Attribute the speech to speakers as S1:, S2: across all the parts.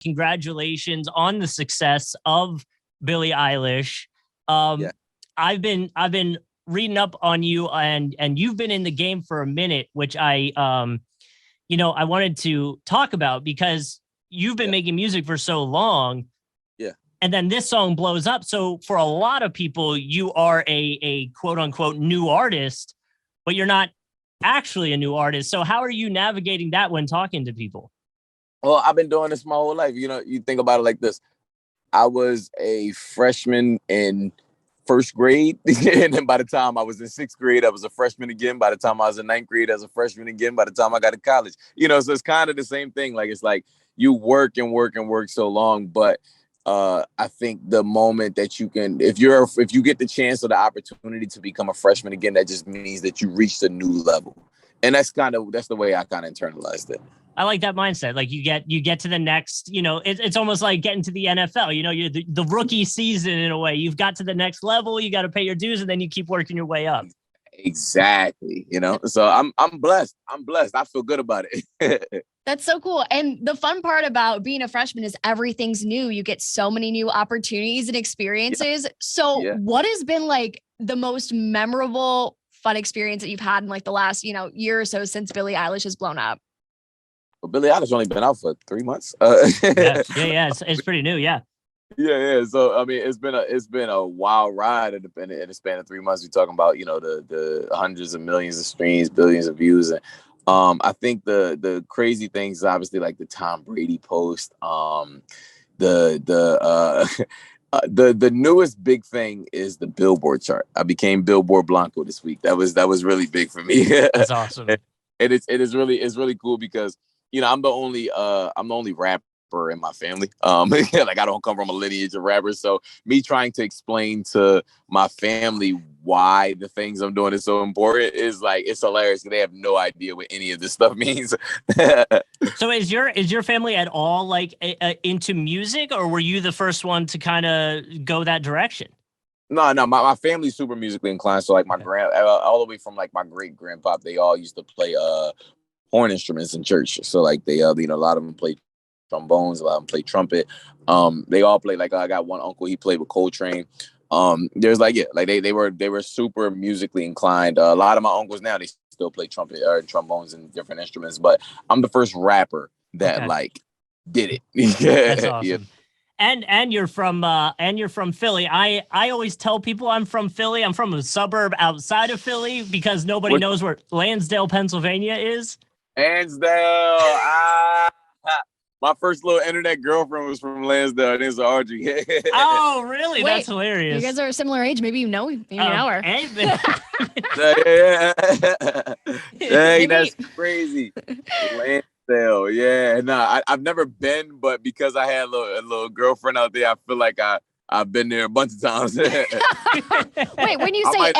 S1: congratulations on the success of Billie Eilish.
S2: Yeah.
S1: I've been reading up on you, and you've been in the game for a minute, which I wanted to talk about because you've been
S2: Yeah.
S1: making music for so long.
S2: Yeah.
S1: And then this song blows up. So for a lot of people, you are a quote unquote new artist, but you're not actually a new artist. So how are you navigating that when talking to people?
S2: Well, I've been doing this my whole life. You know, you think about it like this. I was a freshman in first grade. And then by the time I was in sixth grade, I was a freshman again. By the time I was in ninth grade, I was a freshman again. By the time I got to college, so it's kind of the same thing. Like, it's like you work and work and work so long. But I think the moment that you can, if you get the chance or the opportunity to become a freshman again, that just means that you reached a new level. And that's the way I kind of internalized it.
S1: I like that mindset. Like you get to the next, it's almost like getting to the NFL. You're the rookie season in a way. You've got to the next level. You got to pay your dues, and then you keep working your way up.
S2: Exactly. So I'm blessed. I feel good about it.
S3: That's so cool. And the fun part about being a freshman is everything's new. You get so many new opportunities and experiences. Yeah. So what has been like the most memorable, fun experience that you've had in like the last, year or so since Billie Eilish has blown up?
S2: Well, Billie Eilish only been out for 3 months.
S1: Yeah. It's pretty new. Yeah.
S2: Yeah. So I mean, it's been a wild ride in the span of 3 months. We're talking about the hundreds of millions of streams, billions of views, and I think the crazy things is obviously like the Tom Brady post. The newest big thing is the Billboard chart. I became Billboard Blanco this week. That was really big for me.
S1: That's awesome.
S2: And it's really cool because I'm the only rapper in my family. Like, I don't come from a lineage of rappers. So me trying to explain to my family why the things I'm doing is so important is like, it's hilarious. They have no idea what any of this stuff means.
S1: So is your family at all like into music, or were you the first one to kind of go that direction?
S2: No, my family's super musically inclined. So like my all the way from like my great grandpa, they all used to play horn instruments in church. So like they a lot of them play trombones, a lot of them play trumpet. They all play, like, I got one uncle, he played with Coltrane. There's like they were super musically inclined. A lot of my uncles now, they still play trumpet or trombones and different instruments, but I'm the first rapper that like did it.
S1: That's awesome. Yeah. And you're from Philly. I always tell people I'm from Philly. I'm from a suburb outside of Philly because nobody knows where Lansdale, Pennsylvania is.
S2: Lansdale. My first little internet girlfriend was from Lansdale. It is Audrey.
S1: Oh, really?
S3: Wait,
S1: that's hilarious.
S3: You guys are a similar age. Maybe you know her.
S2: Hey, that's crazy. Lansdale, yeah. Nah, I've never been, but because I had a little girlfriend out there, I feel like I've been there a bunch of times.
S3: Wait, when you say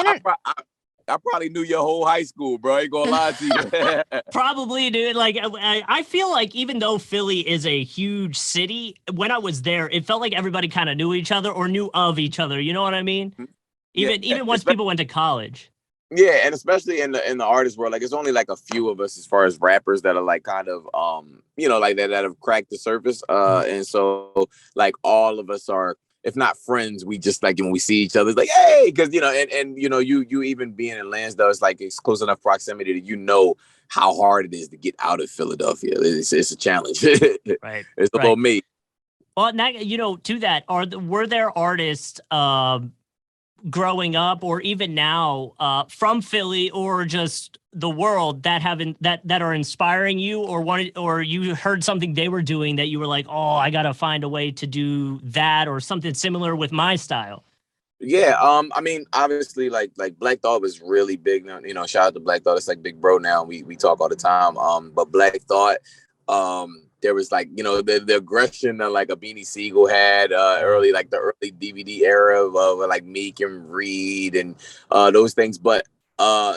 S2: I probably knew your whole high school, bro. I ain't gonna lie to you.
S1: Probably, dude. Like, I feel like even though Philly is a huge city, when I was there, it felt like everybody kind of knew each other or knew of each other. You know what I mean? Even once people went to college.
S2: Yeah, and especially in the artist world, like, it's only like a few of us as far as rappers that are like kind of like that have cracked the surface. And so like all of us are, if not friends, we just like when we see each other, it's like, hey, because you even being in Lansdale, it's like it's close enough proximity that how hard it is to get out of Philadelphia. It's a challenge.
S1: Right.
S2: It's a little me.
S1: Well, now, to that, were there artists growing up or even now from Philly or just the world that are inspiring you, or you heard something they were doing that you were like, oh, I gotta find a way to do that or something similar with my style?
S2: Yeah, I mean, obviously, like Black Thought was really big. Shout out to Black Thought. It's like Big Bro now. We talk all the time. But Black Thought, there was like the aggression that like a Beanie Siegel had early, like the early DVD era of like Meek and Reed and those things. But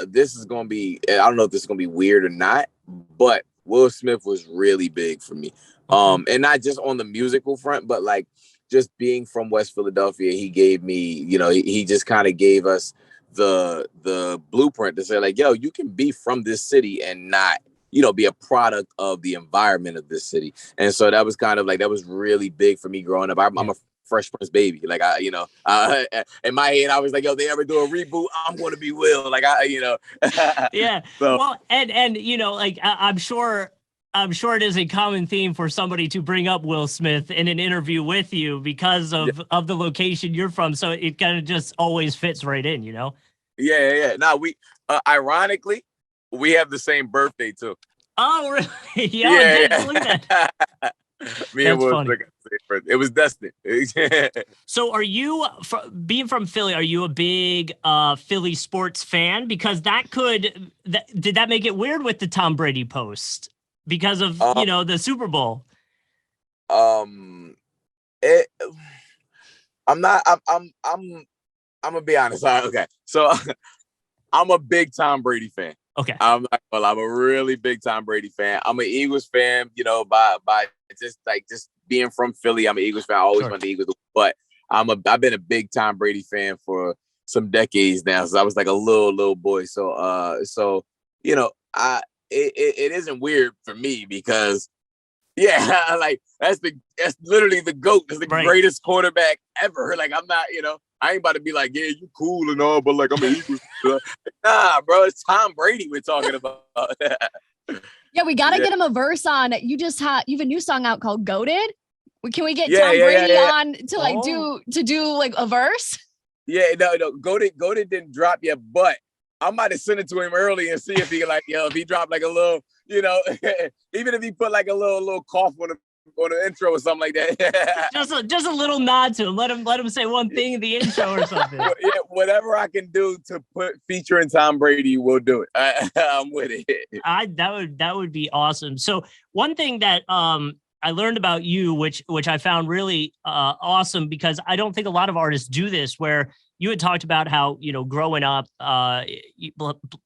S2: this is gonna be, I don't know if this is gonna be weird or not, but Will Smith was really big for me. And not just on the musical front, but like just being from West Philadelphia, he gave me, he just kind of gave us the blueprint to say like, yo, you can be from this city and not be a product of the environment of this city. And so that was kind of like, that was really big for me growing up. I'm a Fresh Prince baby. Like in my head, I was like, yo, they ever do a reboot, I'm going to be Will. Like
S1: Yeah. So, well, and like I'm sure it is a common theme for somebody to bring up Will Smith in an interview with you because of the location you're from. So it kind of just always fits right in,
S2: Yeah. Now we, ironically, we have the same birthday too.
S1: Oh, really? Yeah. I didn't believe that.
S2: Me and Will, it was destined.
S1: So are you, being from Philly, are you a big Philly sports fan? Because did that make it weird with the Tom Brady post because of, the Super Bowl?
S2: I'm gonna be honest. Okay. So I'm a big Tom Brady fan.
S1: Okay.
S2: I'm a really big Tom Brady fan. I'm an Eagles fan, by just being from Philly. I'm an Eagles fan. I always went to Eagles, but I've been a big Tom Brady fan for some decades now. So I was like a little boy. So it isn't weird for me because like that's literally the GOAT. That's the greatest quarterback ever. Like I'm not, I ain't about to be like, yeah, you cool and all, but like I'm an Eagles. Nah, bro, it's Tom Brady we're talking about.
S3: Yeah, we gotta get him a verse on. You have a new song out called Goaded. Can we get Tom Brady on to do like a verse? Yeah,
S2: no, Goaded didn't drop yet, but I might have sent it to him early and see if he if he dropped like a little, even if he put like a little cough on the intro or something like that.
S1: just a little nod to him. Let him say one thing in the intro or something.
S2: Yeah, whatever I can do to put featuring Tom Brady, we'll do it. I'm with it.
S1: That would be awesome. So one thing that I learned about you, which I found really awesome, because I don't think a lot of artists do this, where you had talked about how, growing up,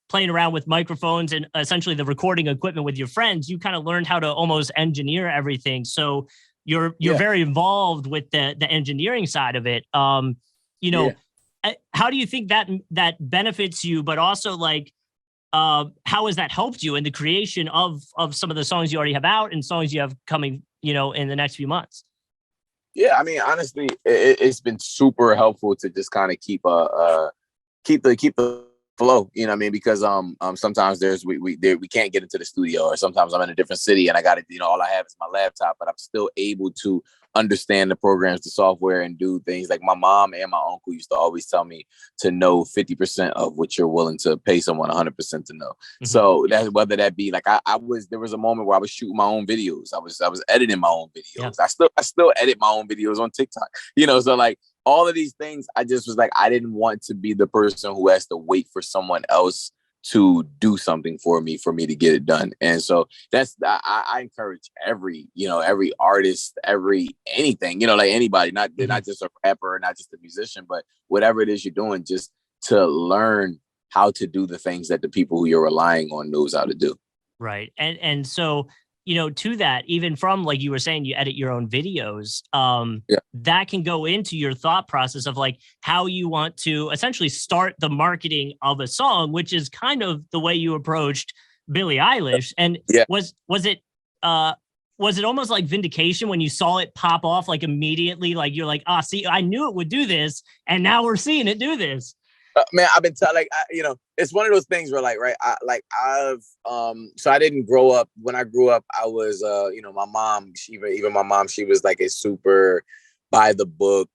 S1: playing around with microphones and essentially the recording equipment with your friends, you kind of learned how to almost engineer everything. So you're very involved with the engineering side of it. How do you think that benefits you, but also like, how has that helped you in the creation of some of the songs you already have out and songs you have coming, in the next few months?
S2: Yeah, I mean, honestly, it's been super helpful to just kind of keep the flow, because sometimes we can't get into the studio, or sometimes I'm in a different city and I got to, all I have is my laptop, but I'm still able to understand the programs, the software, and do things. Like my mom and my uncle used to always tell me to know 50% of what you're willing to pay someone 100% to know. Mm-hmm. So that's whether that be like there was a moment where I was shooting my own videos. I was editing my own videos. Yeah. I still edit my own videos on TikTok. So like all of these things, I just was like, I didn't want to be the person who has to wait for someone else to do something for me to get it done. And so I encourage every artist, anything, like anybody, not just a rapper, not just a musician, but whatever it is you're doing, just to learn how to do the things that the people who you're relying on knows how to do.
S1: Right. And so, to that, even from, like you were saying, you edit your own videos, that can go into your thought process of like how you want to essentially start the marketing of a song, which is kind of the way you approached Billie Eilish. And was it almost like Vindication when you saw it pop off like immediately? Like you're like, see, I knew it would do this, and now we're seeing it do this.
S2: Man, I've been it's one of those things where so I didn't grow up. When I grew up, I was, my mom, my mom, she was like a super by the book.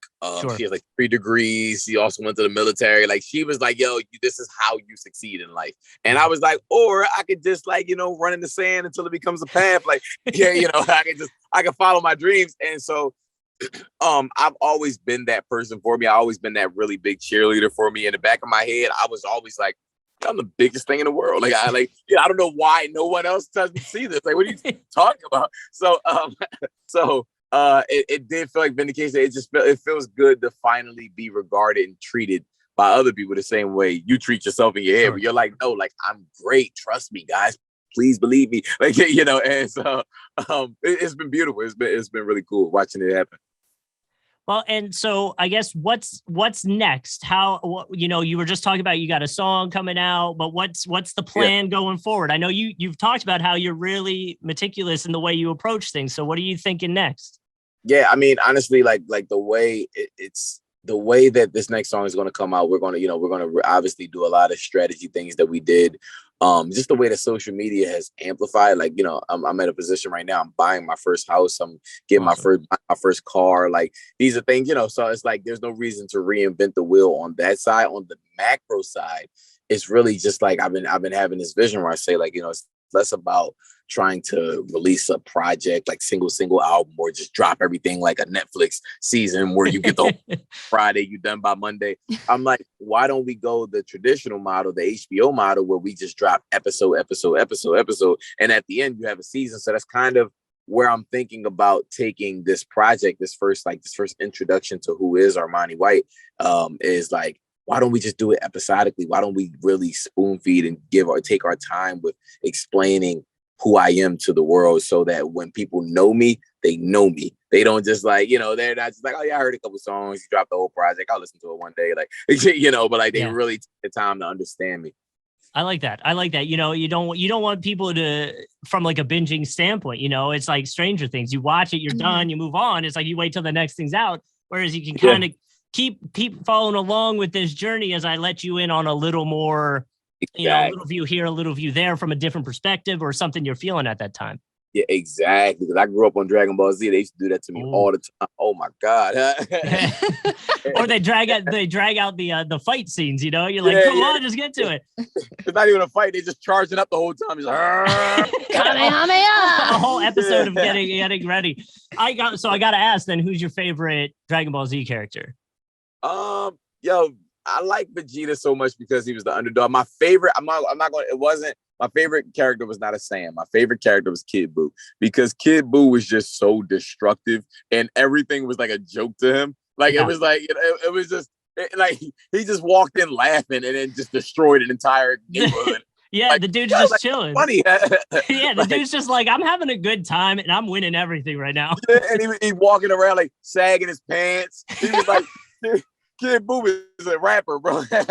S2: She has like 3 degrees. She also went to the military. Like she was like, yo, this is how you succeed in life. And I was like, or I could just run in the sand until it becomes a path. Like, I can follow my dreams. And so I've always been that person for me. I've always been that really big cheerleader for me. In the back of my head, I was always like, I'm the biggest thing in the world. Like I don't know why no one else doesn't see this. Like, what are you talking about? So it did feel like Vindication. It feels good to finally be regarded and treated by other people the same way you treat yourself in your head. Sure. But you're like, no, like I'm great. Trust me, guys. Please believe me. Like, and so it's been beautiful. It's been really cool watching it happen.
S1: Well, and so I guess what's next? You were just talking about you got a song coming out, but what's the plan going forward? I know you've talked about how you're really meticulous in the way you approach things. So what are you thinking next?
S2: Yeah, I mean, honestly, like the way it's the way that this next song is going to come out, we're going to, we're going to obviously do a lot of strategy things that we did. Just the way that social media has amplified, like, I'm at a position right now. I'm buying my first house. I'm getting
S1: Awesome.
S2: my first car. Like, these are things, so it's like, there's no reason to reinvent the wheel on that side. On the macro side, it's really just like, I've been having this vision where I say, like, it's less about trying to release a project like single album or just drop everything like a Netflix season where you get the Friday, you done by Monday. I'm like, why don't we go the traditional model, the HBO model, where we just drop episode, and at the end you have a season. So that's kind of where I'm thinking about taking this project, this first introduction to who is Armani White, is like, why don't we just do it episodically? Why don't we really spoon feed and take our time with explaining who I am to the world, so that when people know me, they know me. They don't just like, they're not just like, oh yeah, I heard a couple songs, you dropped the whole project, I'll listen to it one day. Like, but like they really take the time to understand me.
S1: I like that. You don't want people to, from like a binging standpoint, it's like Stranger Things. You watch it, you're done, you move on. It's like you wait till the next thing's out. Whereas you can kind of keep following along with this journey as I let you in on a little more, a little view here, a little view there from a different perspective or something you're feeling at that time.
S2: Yeah, exactly. Because I grew up on Dragon Ball Z. They used to do that to me all the time. Oh my God.
S1: Or they drag out the fight scenes, You're like, come on, just get to it.
S2: It's not even a fight. They're just charging up the whole time. It's like,
S1: a whole episode of getting ready. I got to ask then, who's your favorite Dragon Ball Z character?
S2: I like Vegeta so much because he was the underdog. My favorite, my favorite character was not a Saiyan. My favorite character was Kid Buu, because Kid Buu was just so destructive and everything was like a joke to him. Like, it was like, it was just like, he just walked in laughing and then just destroyed an entire neighborhood.
S1: Yeah,
S2: like,
S1: the dude's just chilling.
S2: Funny.
S1: Yeah, the dude's just like, I'm having a good time and I'm winning everything right now.
S2: Yeah, and he walking around like sagging his pants. He was like, Kid Buu is a rapper, bro. Kid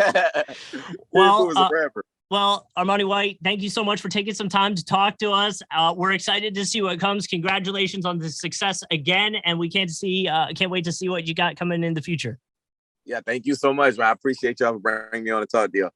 S2: Buu is a rapper.
S1: Well, Armani White, thank you so much for taking some time to talk to us. We're excited to see what comes. Congratulations on the success again, and we can't wait to see what you got coming in the future.
S2: Yeah, thank you so much, man. I appreciate y'all for bringing me on to talk to y'all.